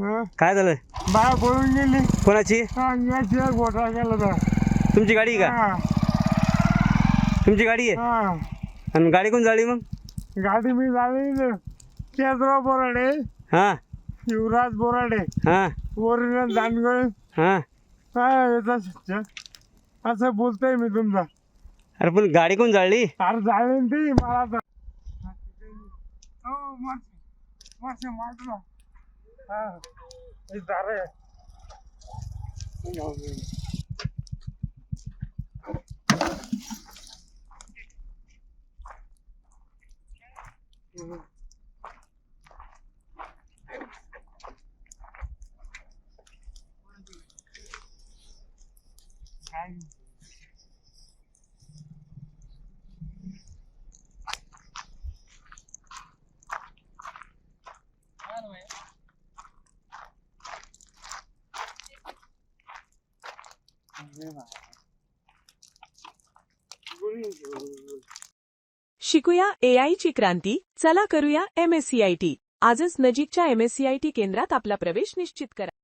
काय झालं? बाहेर पळून गेली. कोणाची? घोटाळा केला होता. तुमची गाडी आहे का? तुमची गाडी आहे? आणि गाडी कोण जाळली मग? गाडी मी झाली केशवराव बोराडे, हा युवराज बोराडे, हा ओरिजिनल दानगळे. हा असं बोलतोय मी तुमचा. अरे पण गाडी कोण जाळली? अरे झाली ती मला तर. शिकूया AI ची क्रांती. चला करूया MSCIT. आजच नजीकच्या MSCIT केंद्रात आपला प्रवेश निश्चित करा.